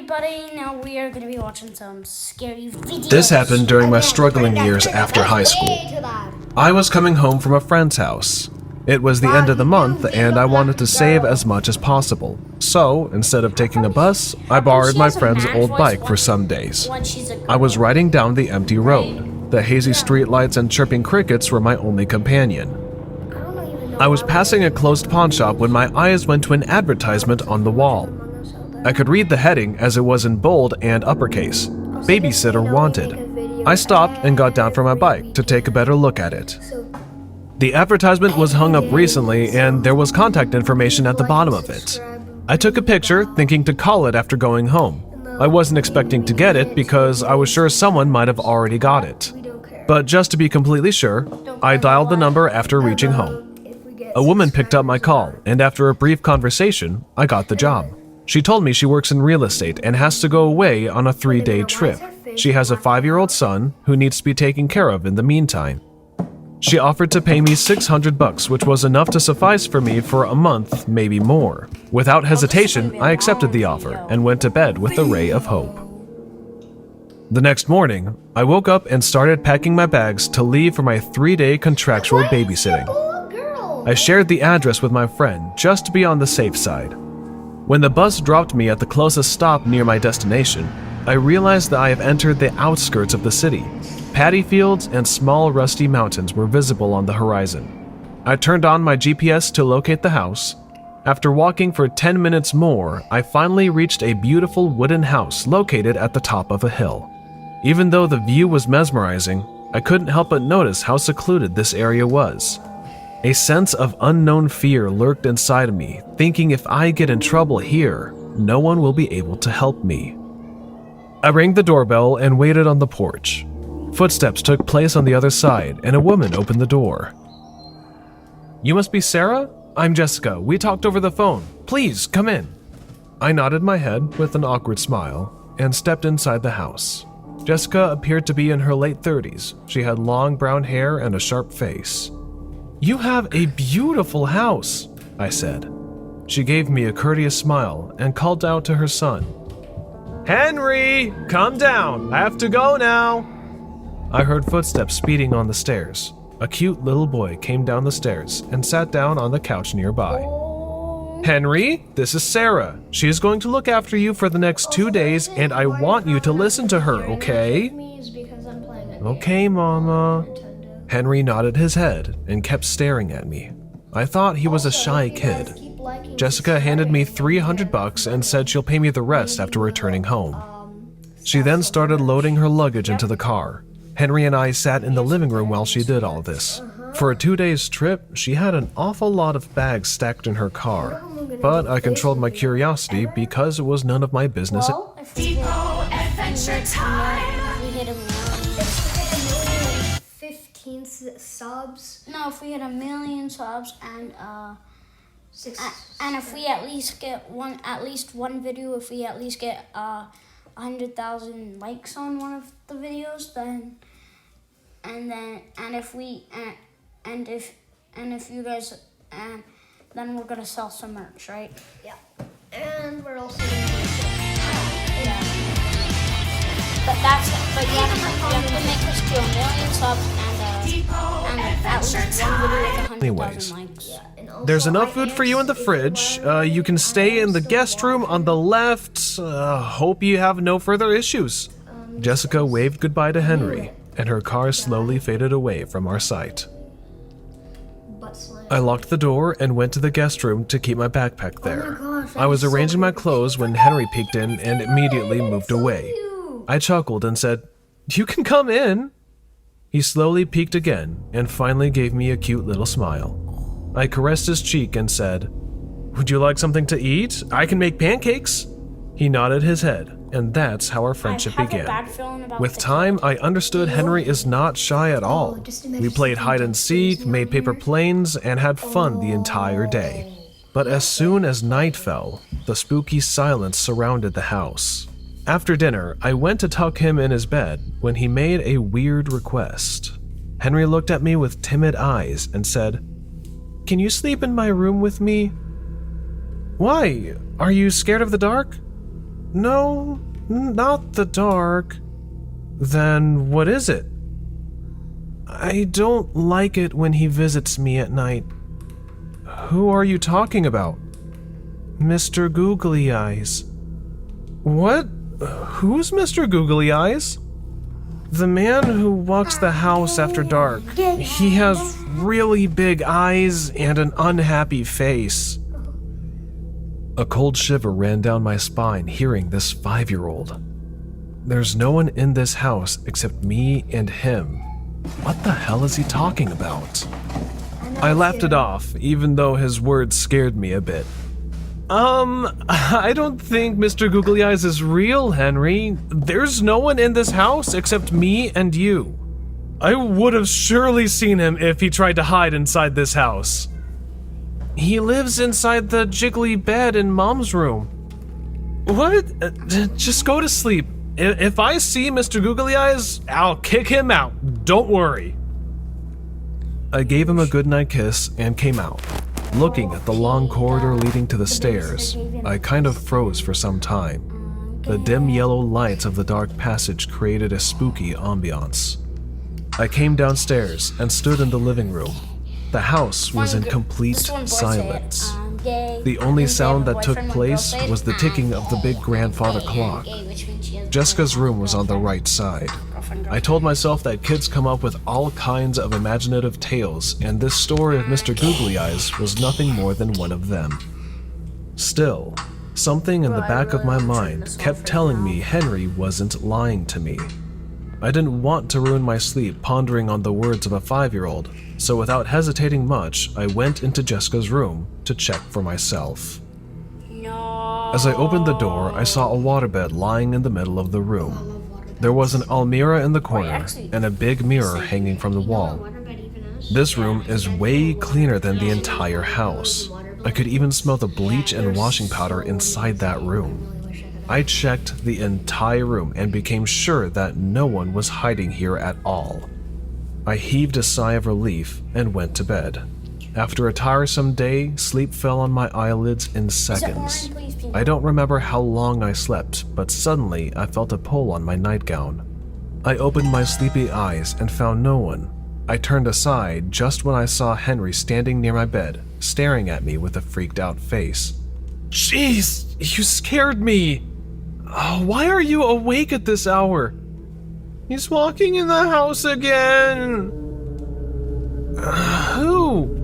everybody, now we are going to be watching some scary videos. This happened during my struggling years after high school. I was coming home from a friend's house. It was the end of the month and I wanted to save as much as possible. So, instead of taking a bus, I borrowed my friend's old bike for some days. I was riding down the empty road. The hazy streetlights and chirping crickets were my only companion. I was passing a closed pawn shop when my eyes went to an advertisement on the wall. I could read the heading as it was in bold and uppercase, "Babysitter Wanted." I stopped and got down from my bike to take a better look at it. The advertisement was hung up recently and there was contact information at the bottom of it. I took a picture thinking to call it after going home. I wasn't expecting to get it because I was sure someone might have already got it. But just to be completely sure, I dialed the number after reaching home. A woman picked up my call, and after a brief conversation, I got the job. She told me she works in real estate and has to go away on a 3-day trip. She has a 5-year-old son who needs to be taken care of in the meantime. She offered to pay me $600, which was enough to suffice for me for a month, maybe more. Without hesitation, I accepted the offer and went to bed with a ray of hope. The next morning, I woke up and started packing my bags to leave for my 3-day contractual babysitting. I shared the address with my friend just to be on the safe side. When the bus dropped me at the closest stop near my destination, I realized that I have entered the outskirts of the city. Paddy fields and small rusty mountains were visible on the horizon. I turned on my GPS to locate the house. After walking for 10 minutes more, I finally reached a beautiful wooden house located at the top of a hill. Even though the view was mesmerizing, I couldn't help but notice how secluded this area was. A sense of unknown fear lurked inside of me, thinking if I get in trouble here, no one will be able to help me. I rang the doorbell and waited on the porch. Footsteps took place on the other side, and a woman opened the door. "You must be Sarah? I'm Jessica. We talked over the phone. Please, come in." I nodded my head with an awkward smile and stepped inside the house. Jessica appeared to be in her late 30s. She had long brown hair and a sharp face. "You have a beautiful house," I said. She gave me a courteous smile and called out to her son. "Henry, come down. I have to go now." I heard footsteps speeding on the stairs. A cute little boy came down the stairs and sat down on the couch nearby. "Henry, this is Sarah. She is going to look after you for the next 2 days, and I want you to listen to her, okay?" "Okay, Mama." Henry nodded his head and kept staring at me. I thought he was a shy kid. Jessica handed me $300 and said she'll pay me the rest after returning home. She then started loading her luggage into the car. Henry and I sat in the living room while she did all this. For a 2 days trip, she had an awful lot of bags stacked in her car. But I controlled my curiosity because it was none of my business. Depot Adventure Time! We hit a million. 15 subs. No, if we hit 1,000,000 subs and if we at least get one video, if we at least get 100,000 likes on one of the videos, then if you guys then we're gonna sell some merch, right? Yeah. And we're also gonna Yeah. But you have to make us to 1,000,000 subs and at least one video with 100,000 likes. There's enough food for you in the fridge. You can stay in the guest room on the left. Hope you have no further issues. Jessica waved goodbye to Henry, and her car slowly faded away from our sight. I locked the door and went to the guest room to keep my backpack there. I was arranging my clothes when Henry peeked in and immediately moved away. I chuckled and said, "You can come in." He slowly peeked again and finally gave me a cute little smile. I caressed his cheek and said, "Would you like something to eat? I can make pancakes." He nodded his head, and that's how our friendship began. With time, I understood Henry is not shy at all. We played hide and seek, made paper planes, and had fun the entire day. But as soon as night fell, the spooky silence surrounded the house. After dinner, I went to tuck him in his bed when he made a weird request. Henry looked at me with timid eyes and said, "Can you sleep in my room with me?" "Why? Are you scared of the dark?" No, not the dark. Then what is it? I don't like it when he visits me at night. Who are you talking about? Mr. Googly Eyes. What? Who's Mr. Googly Eyes? The man who walks the house after dark. He has really big eyes and an unhappy face. A cold shiver ran down my spine hearing this 5-year-old. There's no one in this house except me and him. What the hell is he talking about? I laughed it off, even though his words scared me a bit. I don't think Mr. Googly Eyes is real, Henry. There's no one in this house except me and you. I would have surely seen him if he tried to hide inside this house. He lives inside the jiggly bed in Mom's room. What? Just go to sleep. If I see Mr. Googly Eyes, I'll kick him out. Don't worry. I gave him a goodnight kiss and came out. Looking at the long corridor leading to the stairs, I kind of froze for some time. The dim yellow lights of the dark passage created a spooky ambiance. I came downstairs and stood in the living room. The house was in complete silence. The only sound that took place was the ticking of the big grandfather clock. Jessica's room was on the right side. I told myself that kids come up with all kinds of imaginative tales, and this story of Mr. Googly Eyes was nothing more than one of them. Still, something in the back of my mind kept telling me Henry wasn't lying to me. I didn't want to ruin my sleep pondering on the words of a 5-year-old, so without hesitating much, I went into Jessica's room to check for myself. No. As I opened the door, I saw a waterbed lying in the middle of the room. There was an almirah in the corner and a big mirror hanging from the wall. This room is way cleaner than the entire house. I could even smell the bleach and washing powder inside that room. I checked the entire room and became sure that no one was hiding here at all. I heaved a sigh of relief and went to bed. After a tiresome day, sleep fell on my eyelids in seconds. I don't remember how long I slept, but suddenly I felt a pull on my nightgown. I opened my sleepy eyes and found no one. I turned aside just when I saw Henry standing near my bed, staring at me with a freaked out face. Jeez, you scared me! Oh, why are you awake at this hour? He's walking in the house again! Who?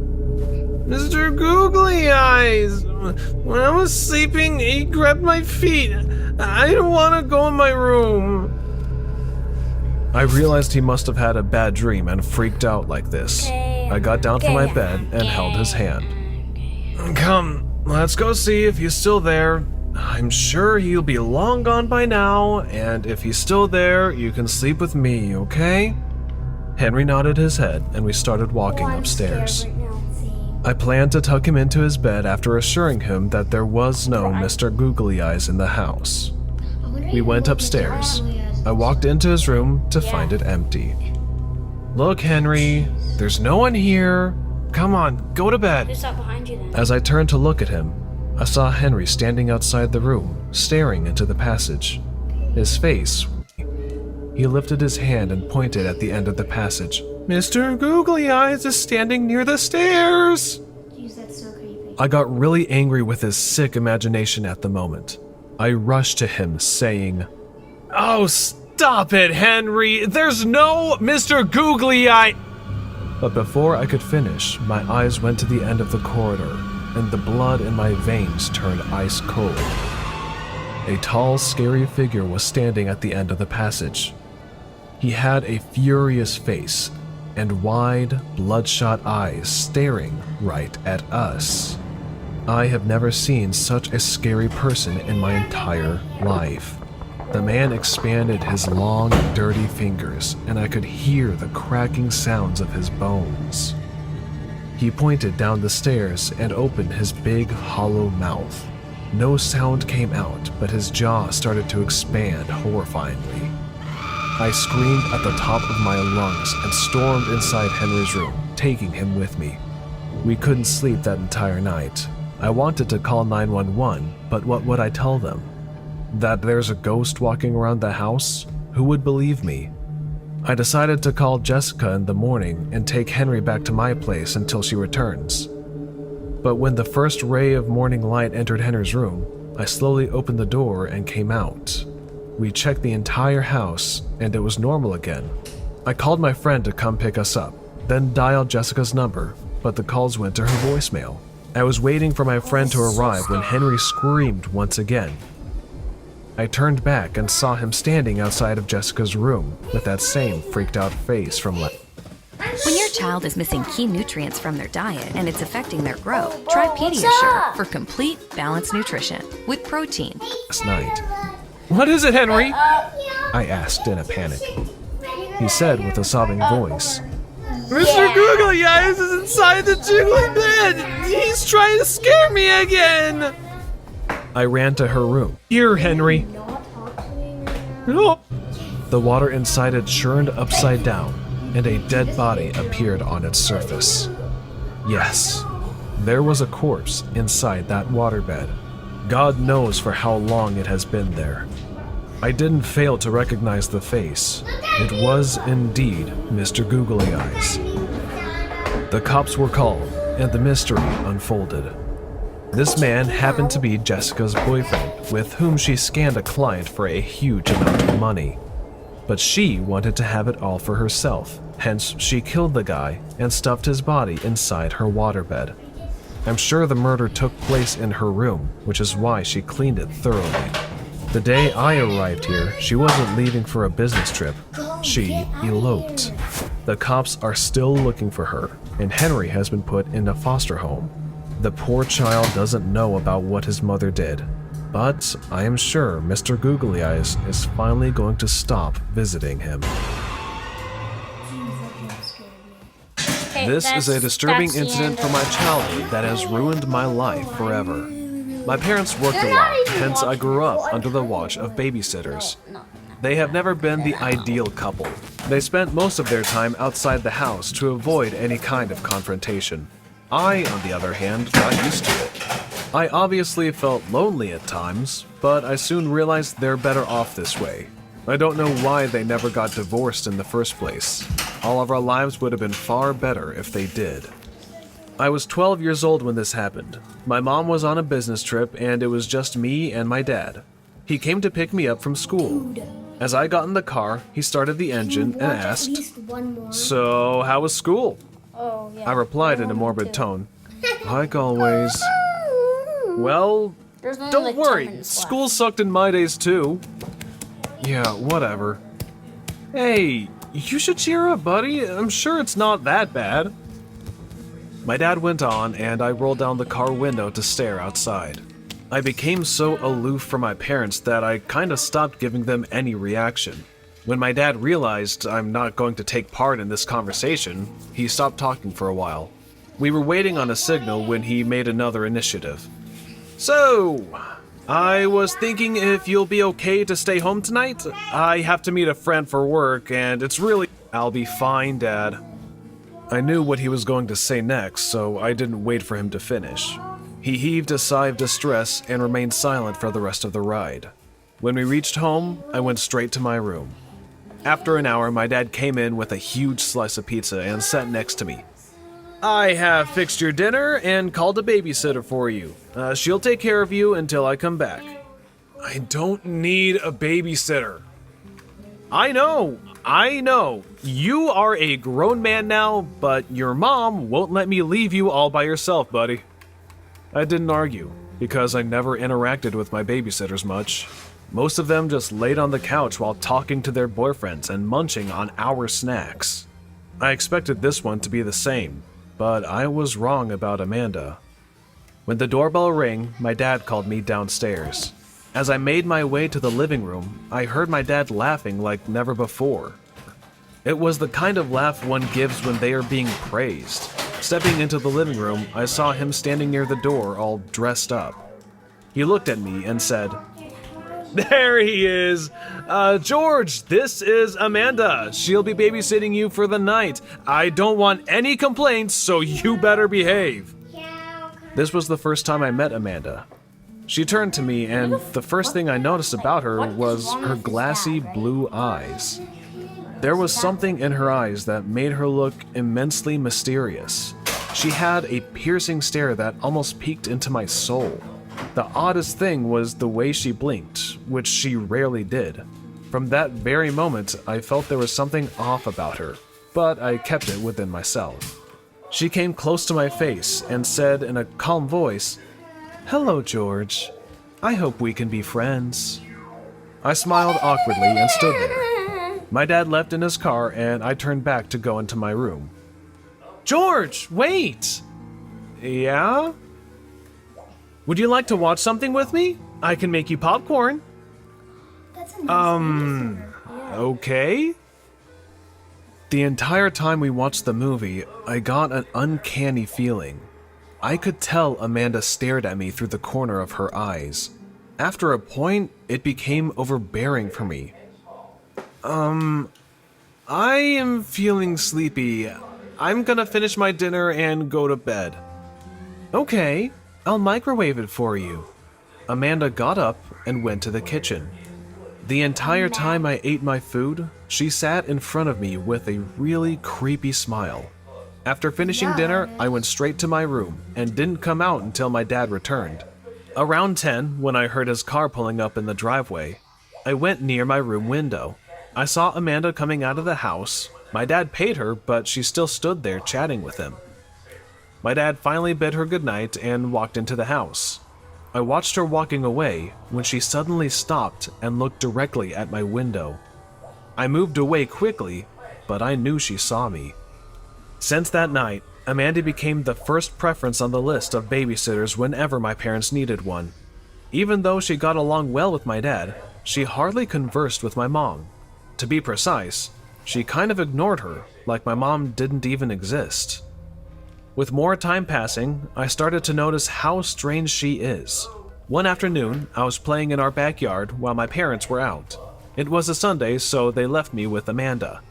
Mr. Googly Eyes! When I was sleeping, he grabbed my feet. I didn't want to go in my room. I realized he must have had a bad dream and freaked out like this. I got down from my bed and held his hand. Come, let's go see if he's still there. I'm sure he'll be long gone by now, and if he's still there, you can sleep with me, okay? Henry nodded his head, and we started walking upstairs. I planned to tuck him into his bed after assuring him that there was no Mr. Googly Eyes in the house. We went upstairs. I walked into his room to find it empty. Look, Henry, there's no one here. Come on, go to bed. Who's that behind you then? As I turned to look at him, I saw Henry standing outside the room, staring into the passage. His face. He lifted his hand and pointed at the end of the passage. Mr. Googly Eyes is standing near the stairs! Jeez, that's so creepy. I got really angry with his sick imagination at the moment. I rushed to him, saying, Oh, stop it, Henry! There's no Mr. Googly Eye! But before I could finish, my eyes went to the end of the corridor, and the blood in my veins turned ice cold. A tall, scary figure was standing at the end of the passage. He had a furious face and wide, bloodshot eyes staring right at us. I have never seen such a scary person in my entire life. The man expanded his long, dirty fingers, and I could hear the cracking sounds of his bones. He pointed down the stairs and opened his big, hollow mouth. No sound came out, but his jaw started to expand horrifyingly. I screamed at the top of my lungs and stormed inside Henry's room, taking him with me. We couldn't sleep that entire night. I wanted to call 911, but what would I tell them? That there's a ghost walking around the house? Who would believe me? I decided to call Jessica in the morning and take Henry back to my place until she returns. But when the first ray of morning light entered Henry's room, I slowly opened the door and came out. We checked the entire house, and it was normal again. I called my friend to come pick us up, then dialed Jessica's number, but the calls went to her voicemail. I was waiting for my friend to arrive when Henry screamed once again. I turned back and saw him standing outside of Jessica's room with that same freaked out face from last When your child is missing key nutrients from their diet and it's affecting their growth, try Pediasure for complete, balanced nutrition with protein. night. What is it, Henry? I asked in a panic. He said with a sobbing voice, Mr. Googly Eyes is inside the jiggly bed! He's trying to scare me again! I ran to her room. Here, Henry. Oh, The water inside it churned upside down, and a dead body appeared on its surface. Yes, there was a corpse inside that waterbed. God knows for how long it has been there. I didn't fail to recognize the face. It was indeed Mr. Googly Eyes. The cops were called, and the mystery unfolded. This man happened to be Jessica's boyfriend, with whom she scanned a client for a huge amount of money. But she wanted to have it all for herself, hence she killed the guy and stuffed his body inside her waterbed. I'm sure the murder took place in her room, which is why she cleaned it thoroughly. The day I arrived here, she wasn't leaving for a business trip. She eloped. The cops are still looking for her, and Henry has been put in a foster home. The poor child doesn't know about what his mother did, but I am sure Mr. Googly Eyes is finally going to stop visiting him. Okay, This is a disturbing that's the incident end from my of- childhood that has ruined my life forever. My parents worked a They're lot, not even hence I watching grew this. up under the watch of babysitters. No. They have never been the ideal couple. They spent most of their time outside the house to avoid any kind of confrontation. I, on the other hand, got used to it. I obviously felt lonely at times, but I soon realized they're better off this way. I don't know why they never got divorced in the first place. All of our lives would have been far better if they did. I was 12 years old when this happened. My mom was on a business trip and it was just me and my dad. He came to pick me up from school. As I got in the car, he started the engine and asked, "So, how was school?" Oh, yeah. I replied in a morbid tone, "Like always." Well, There's only don't like 10 worry, minutes left. school sucked in my days too. Yeah, whatever. Hey, you should cheer up, buddy. I'm sure it's not that bad. My dad went on, and I rolled down the car window to stare outside. I became so aloof from my parents that I kinda stopped giving them any reaction. When my dad realized I'm not going to take part in this conversation, he stopped talking for a while. We were waiting on a signal when he made another initiative. "So, I was thinking if you'll be okay to stay home tonight. I have to meet a friend for work, and it's really—" "I'll be fine, Dad." I knew what he was going to say next, so I didn't wait for him to finish. He heaved a sigh of distress and remained silent for the rest of the ride. When we reached home, I went straight to my room. After an hour, my dad came in with a huge slice of pizza and sat next to me. "I have fixed your dinner and called a babysitter for you. She'll take care of you until I come back." "I don't need a babysitter." I know. You are a grown man now, but your mom won't let me leave you all by yourself, buddy. I didn't argue, because I never interacted with my babysitters much. Most of them just laid on the couch while talking to their boyfriends and munching on our snacks. I expected this one to be the same, but I was wrong about Amanda. When the doorbell rang, my dad called me downstairs. As I made my way to the living room, I heard my dad laughing like never before. It was the kind of laugh one gives when they are being praised. Stepping into the living room, I saw him standing near the door all dressed up. He looked at me and said, "There he is! George, this is Amanda. She'll be babysitting you for the night. I don't want any complaints, so you better behave." This was the first time I met Amanda. She turned to me, and the first thing I noticed about her was her glassy blue eyes. There was something in her eyes that made her look immensely mysterious. She had a piercing stare that almost peeked into my soul. The oddest thing was the way she blinked, which she rarely did. From that very moment, I felt there was something off about her, but I kept it within myself. She came close to my face and said in a calm voice, "Hello, George. I hope we can be friends." I smiled awkwardly and stood there. My dad left in his car, and I turned back to go into my room. "George, wait!" "Yeah? Would you like to watch something with me? I can make you popcorn." That's a nice Okay. The entire time we watched the movie, I got an uncanny feeling. I could tell Amanda stared at me through the corner of her eyes. After a point, it became overbearing for me. I am feeling sleepy. I'm gonna finish my dinner and go to bed." "Okay, I'll microwave it for you." Amanda got up and went to the kitchen. The entire time I ate my food, she sat in front of me with a really creepy smile. After finishing dinner, I went straight to my room and didn't come out until my dad returned. Around 10, when I heard his car pulling up in the driveway, I went near my room window. I saw Amanda coming out of the house. My dad paid her, but she still stood there chatting with him. My dad finally bid her goodnight and walked into the house. I watched her walking away when she suddenly stopped and looked directly at my window. I moved away quickly, but I knew she saw me. Since that night, Amanda became the first preference on the list of babysitters whenever my parents needed one. Even though she got along well with my dad, she hardly conversed with my mom. To be precise, she kind of ignored her, like my mom didn't even exist. With more time passing, I started to notice how strange she is. One afternoon, I was playing in our backyard while my parents were out. It was a Sunday, so they left me with Amanda.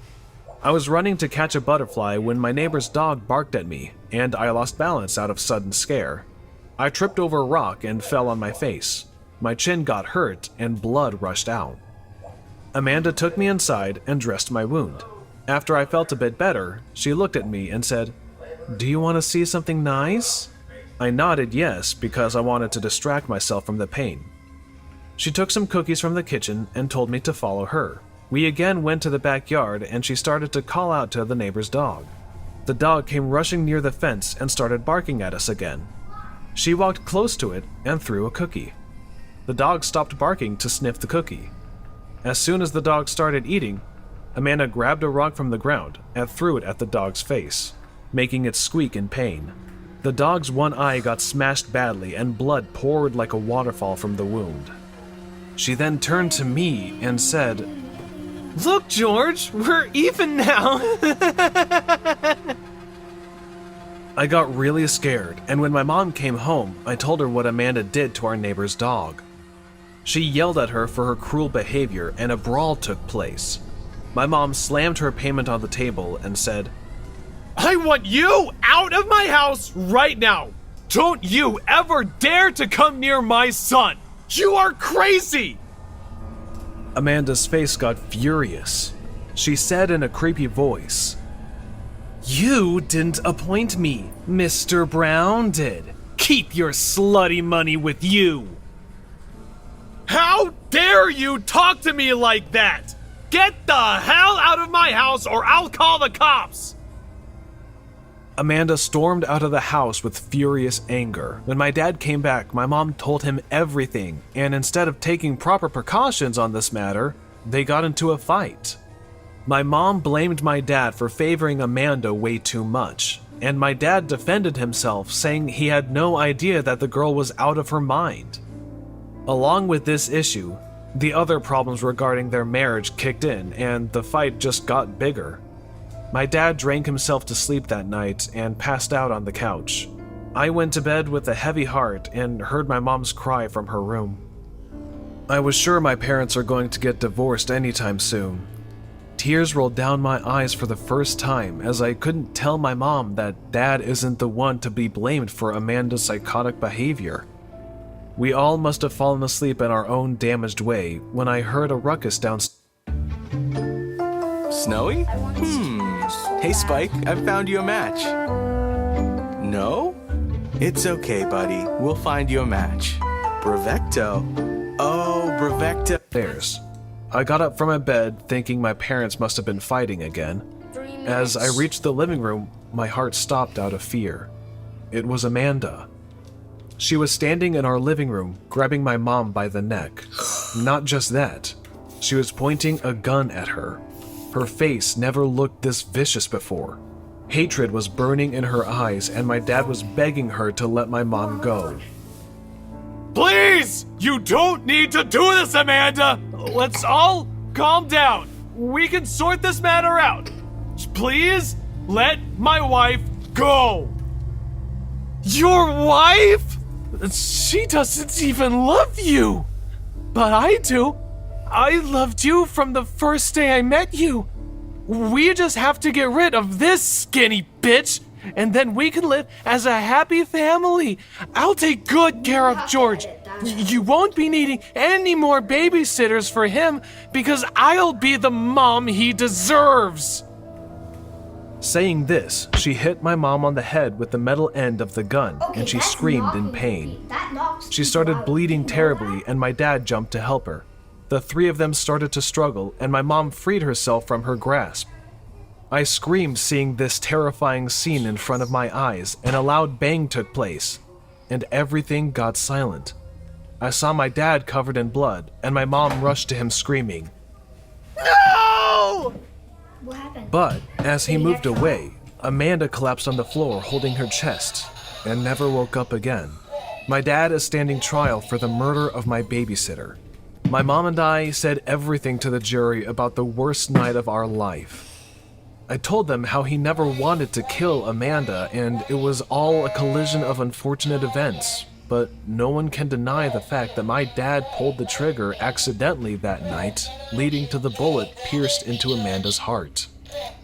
I was running to catch a butterfly when my neighbor's dog barked at me, and I lost balance out of sudden scare. I tripped over a rock and fell on my face. My chin got hurt and blood rushed out. Amanda took me inside and dressed my wound. After I felt a bit better, she looked at me and said, "Do you want to see something nice?" I nodded yes, because I wanted to distract myself from the pain. She took some cookies from the kitchen and told me to follow her. We again went to the backyard, and she started to call out to the neighbor's dog. The dog came rushing near the fence and started barking at us again. She walked close to it and threw a cookie. The dog stopped barking to sniff the cookie. As soon as the dog started eating, Amanda grabbed a rock from the ground and threw it at the dog's face, making it squeak in pain. The dog's one eye got smashed badly and blood poured like a waterfall from the wound. She then turned to me and said, "Look, George, we're even now." I got really scared, and when my mom came home, I told her what Amanda did to our neighbor's dog. She yelled at her for her cruel behavior, and a brawl took place. My mom slammed her payment on the table and said, "I want you out of my house right now! Don't you ever dare to come near my son! You are crazy!" Amanda's face got furious. She said in a creepy voice, "You didn't appoint me, Mr. Brown did. Keep your slutty money with you." "How dare you talk to me like that? Get the hell out of my house or I'll call the cops!" Amanda stormed out of the house with furious anger. When my dad came back, my mom told him everything, and instead of taking proper precautions on this matter, they got into a fight. My mom blamed my dad for favoring Amanda way too much, and my dad defended himself, saying he had no idea that the girl was out of her mind. Along with this issue, the other problems regarding their marriage kicked in, and the fight just got bigger. My dad drank himself to sleep that night and passed out on the couch. I went to bed with a heavy heart and heard my mom's cry from her room. I was sure my parents are going to get divorced anytime soon. Tears rolled down my eyes for the first time as I couldn't tell my mom that Dad isn't the one to be blamed for Amanda's psychotic behavior. We all must have fallen asleep in our own damaged way when I heard a ruckus downstairs. Snowy? Hey Spike, I've found you a match. No? It's okay, buddy. We'll find you a match. Brevecto. Oh, Brevecto. I got up from my bed thinking my parents must have been fighting again. As I reached the living room, my heart stopped out of fear. It was Amanda. She was standing in our living room, grabbing my mom by the neck. Not just that, she was pointing a gun at her. Her face never looked this vicious before. Hatred was burning in her eyes, and my dad was begging her to let my mom go. Please! You don't need to do this, Amanda! Let's all calm down. We can sort this matter out. Please let my wife go. Your wife? She doesn't even love you. But I do. I loved you from the first day I met you. We just have to get rid of this skinny bitch, and then we can live as a happy family. I'll take good care of George. You won't be needing any more babysitters for him because I'll be the mom he deserves. Saying this, she hit my mom on the head with the metal end of the gun, and she screamed in pain. She started bleeding terribly, and my dad jumped to help her. The three of them started to struggle, and my mom freed herself from her grasp. I screamed seeing this terrifying scene in front of my eyes, and a loud bang took place, and everything got silent. I saw my dad covered in blood, and my mom rushed to him screaming, No! What happened? but as he moved away, Amanda collapsed on the floor holding her chest and never woke up again. My dad is standing trial for the murder of my babysitter. My mom and I said everything to the jury about the worst night of our life. I told them how he never wanted to kill Amanda and it was all a collision of unfortunate events, but no one can deny the fact that my dad pulled the trigger accidentally that night, leading to the bullet pierced into Amanda's heart.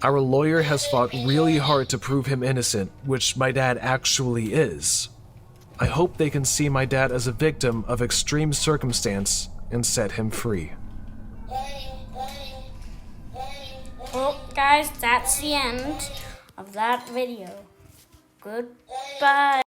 Our lawyer has fought really hard to prove him innocent, which my dad actually is. I hope they can see my dad as a victim of extreme circumstance and set him free. Well, guys, that's the end of that video. Goodbye.